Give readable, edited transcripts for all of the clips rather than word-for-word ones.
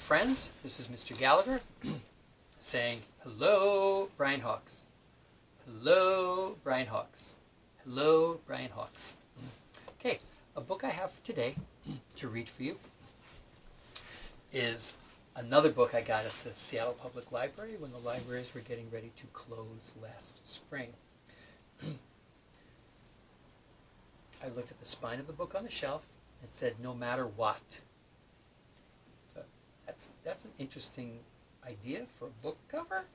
friends, this is Mr. Gallagher saying hello Brian Hawks. Hello Brian Hawks. Hello Brian Hawks. Okay, a book I have today to read for you is another book I got at the Seattle Public Library when the libraries were getting ready to close last spring. I looked at the spine of the book on the shelf. It said, "No matter what." That's an interesting idea for a book cover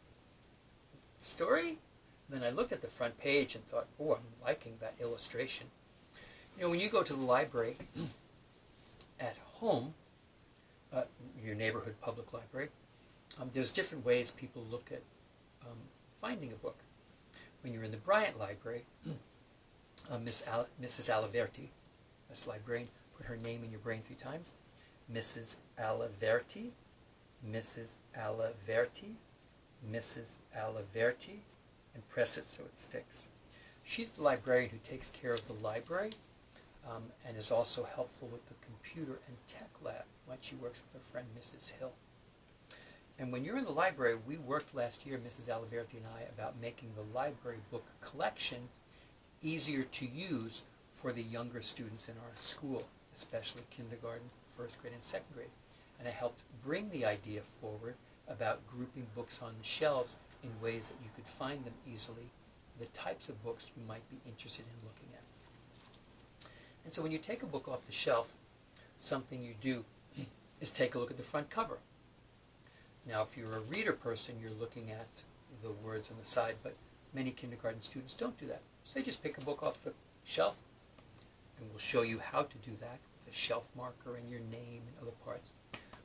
story. And then I looked at the front page and thought, oh, I'm liking that illustration. You know, when you go to the library at home, your neighborhood public library, there's different ways people look at finding a book. When you're in the Bryant Library, Mrs. Aliverti, this librarian, put her name in your brain 3 times. Mrs. Aliverti, Mrs. Aliverti, Mrs. Aliverti, and press it so it sticks. She's the librarian who takes care of the library and is also helpful with the computer and tech lab when she works with her friend Mrs. Hill. And when you're in the library, we worked last year, Mrs. Aliverti and I, about making the library book collection easier to use for the younger students in our school, especially kindergarten, 1st grade, and 2nd grade. And I helped bring the idea forward about grouping books on the shelves in ways that you could find them easily, the types of books you might be interested in looking at. And so when you take a book off the shelf, something you do is take a look at the front cover. Now, if you're a reader person, you're looking at the words on the side, but many kindergarten students don't do that. So they just pick a book off the shelf, and we'll show you how to do that with a shelf marker and your name and other parts.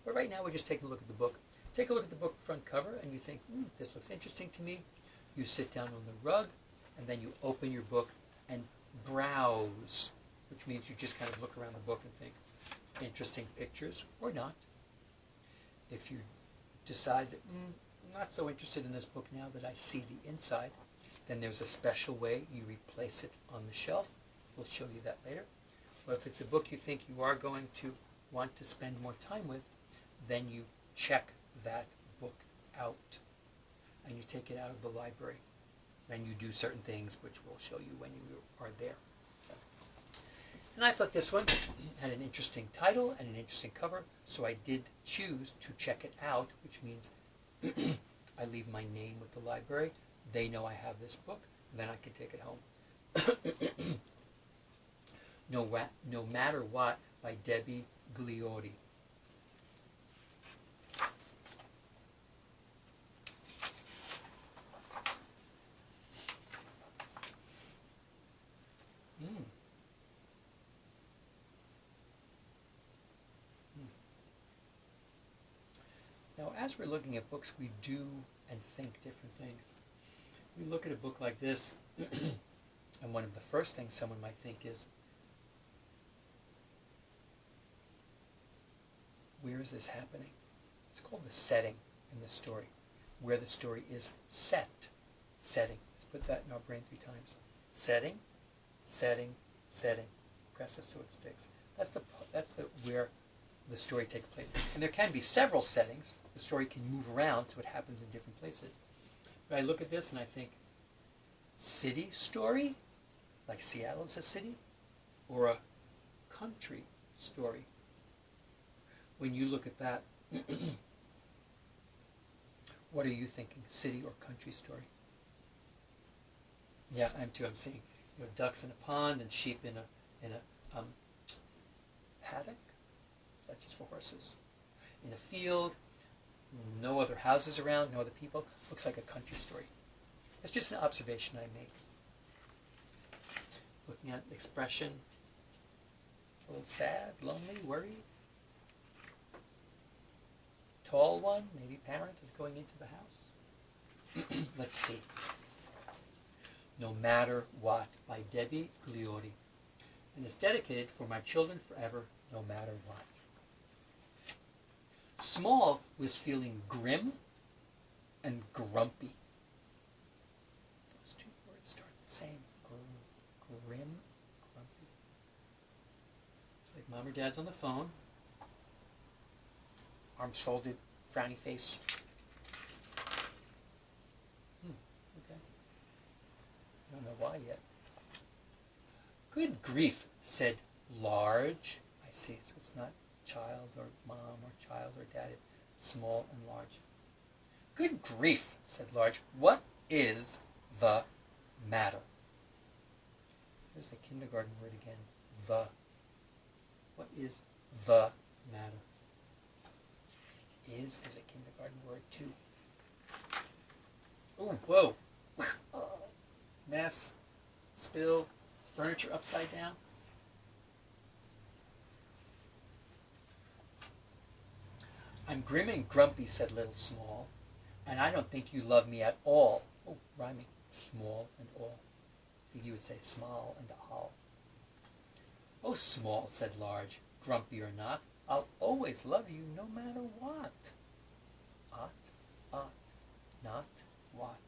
But right now we're just taking a look at the book. Take a look at the book front cover and you think, this looks interesting to me. You sit down on the rug and then you open your book and browse, which means you just kind of look around the book and think, interesting pictures or not. If you decide that, I'm not so interested in this book now that I see the inside, then there's a special way you replace it on the shelf. We'll show you that later. But if it's a book you think you are going to want to spend more time with, then you check that book out and you take it out of the library and you do certain things which we'll show you when you are there. And I thought this one had an interesting title and an interesting cover, so I did choose to check it out, which means I leave my name with the library. They know I have this book, and then I can take it home. No Matter What by Debbie Gliori. Now, as we're looking at books, we do and think different things. We look at a book like this, and one of the first things someone might think is, where is this happening? It's called the setting in the story, where the story is set. Setting. Let's put that in our brain 3 times. Setting, setting, setting. Press it so it sticks. That's the where the story takes place. And there can be several settings. The story can move around, so it happens in different places. But I look at this and I think, city story, like Seattle is a city, or a country story. When you look at that, what are you thinking, city or country story? Yeah, I'm too. I'm seeing ducks in a pond and sheep in a paddock. Is that just for horses? In a field, no other houses around, no other people. Looks like a country story. It's just an observation I make. Looking at the expression, it's a little sad, lonely, worried. Tall one, maybe parent, is going into the house. Let's see. No Matter What by Debbie Gliori. And it's dedicated for my children forever, no matter what. Small was feeling grim and grumpy. Those 2 words start the same. Grim, grumpy. It's like mom or dad's on the phone. Arms folded, frowny face. Okay. I don't know why yet. Good grief, said Large. I see, so it's not child or mom or child or dad, it's small and large. Good grief, said Large. What is the matter? There's the kindergarten word again. The. What is the matter? Is a kindergarten word too. Oh, whoa. Mess. Spill. Furniture upside down. I'm grim and grumpy, said Little Small, and I don't think you love me at all. Oh, rhyming. Small and all. I think you would say small and all. Oh, Small, said Large, grumpy or not, I'll always love you no matter what. Ought, not what.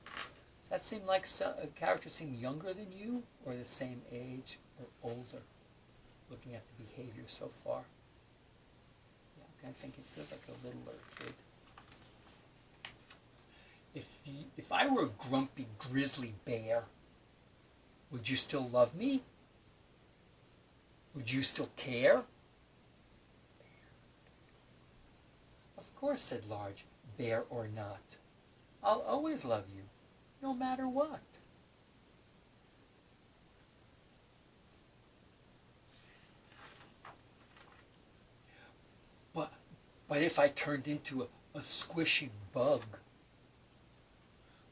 Does that seem like a character seem younger than you, or the same age, or older, looking at the behavior so far? Yeah, I think it feels like a littler kid. If I were a grumpy grizzly bear, would you still love me? Would you still care? Of course, said Large, bear or not. I'll always love you, no matter what. But if I turned into a squishy bug,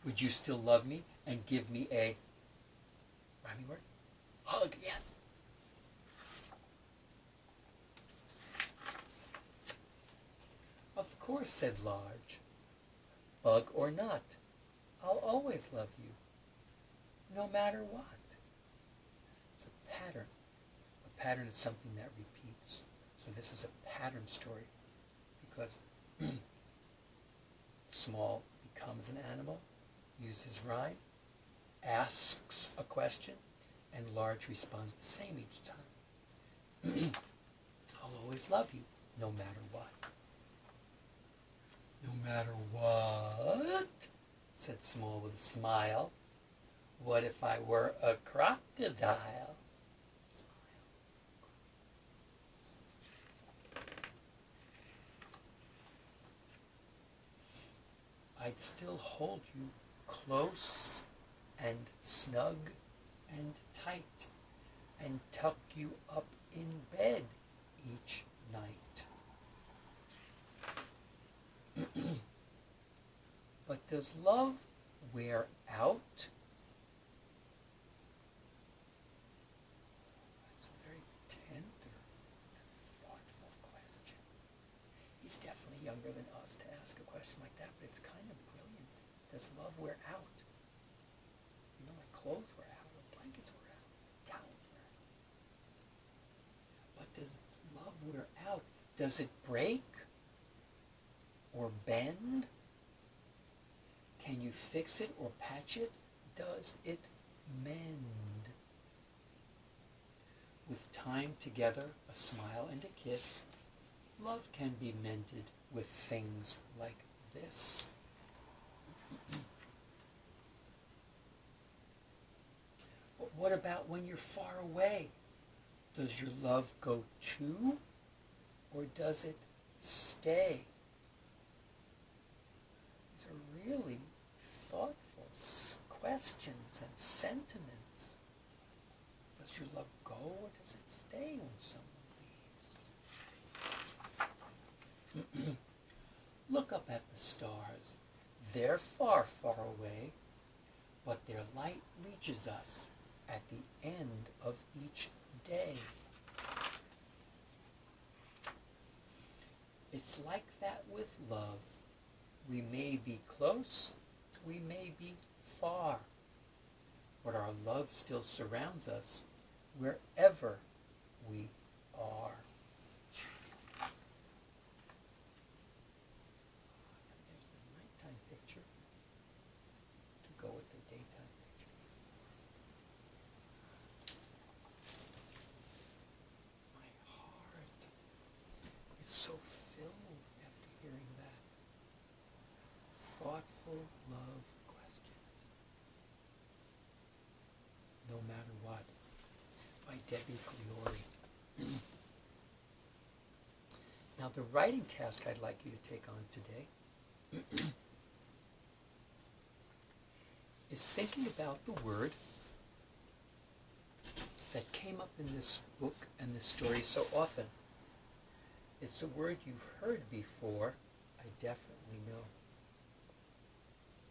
would you still love me and give me a rhyming word? Hug, yes. Of course, said Large. Bug or not, I'll always love you, no matter what. It's a pattern. A pattern is something that repeats. So this is a pattern story because Small becomes an animal, uses rhyme, asks a question, and Large responds the same each time. I'll always love you, no matter what. No matter what, said Small with a smile. What if I were a crocodile? I'd still hold you close and snug and tight and tuck you up in bed each night. But does love wear out? That's a very tender, thoughtful question. He's definitely younger than us to ask a question like that, but it's kind of brilliant. Does love wear out? You know, like clothes wear out, or blankets wear out, towels wear out. But does love wear out? Does it break? Or bend? Can you fix it or patch it? Does it mend? With time together, a smile and a kiss, love can be mended with things like this. But what about when you're far away? Does your love go too, or does it stay? These are really thoughtful questions and sentiments. Does your love go, or does it stay when someone leaves? Look up at the stars. They're far, far away, but their light reaches us at the end of each day. It's like that with love. We may be close, we may be far, but our love still surrounds us wherever we are. There's the nighttime picture to go with the daytime picture. My heart. Matter What by Debbie Gliori. Now the writing task I'd like you to take on today is thinking about the word that came up in this book and this story so often. It's a word you've heard before, I definitely know.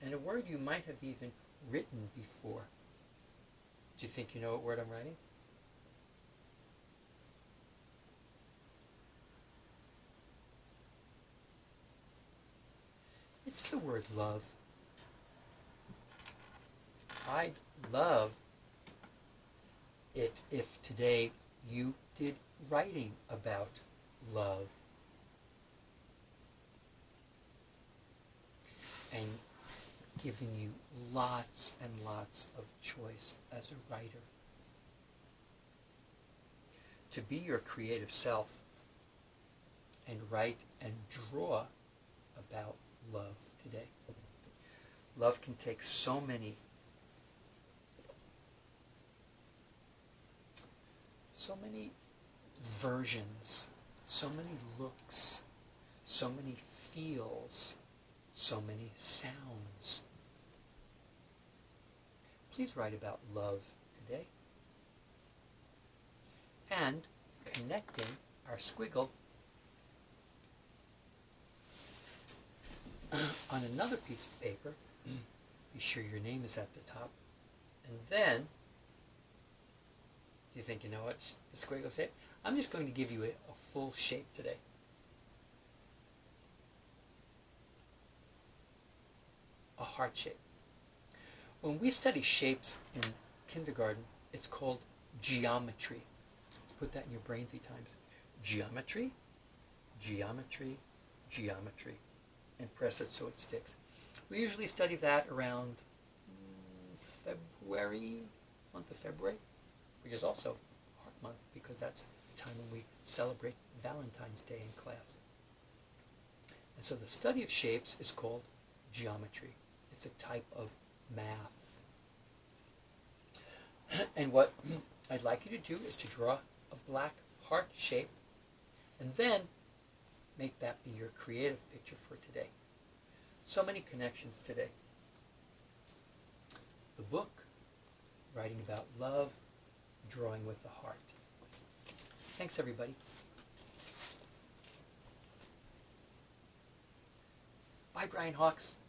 And a word you might have even written before. Do you think you know what word I'm writing? It's the word love. I'd love it if today you did writing about love. And giving you lots and lots of choice as a writer. To be your creative self and write and draw about love today. Love can take so many versions, so many looks, so many feels, so many sounds. Please write about love today. And connecting our squiggle on another piece of paper. Be sure your name is at the top. And then, do you think you know what the squiggle shape? I'm just going to give you a full shape today. A heart shape. When we study shapes in kindergarten, it's called geometry. Let's put that in your brain 3 times. Geometry, geometry, geometry. And press it so it sticks. We usually study that around February, month of February, which is also Heart Month because that's the time when we celebrate Valentine's Day in class. And so the study of shapes is called geometry. It's a type of math. And what I'd like you to do is to draw a black heart shape and then make that be your creative picture for today. So many connections today. The book, writing about love, drawing with the heart. Thanks, everybody. Bye, Brian Hawks.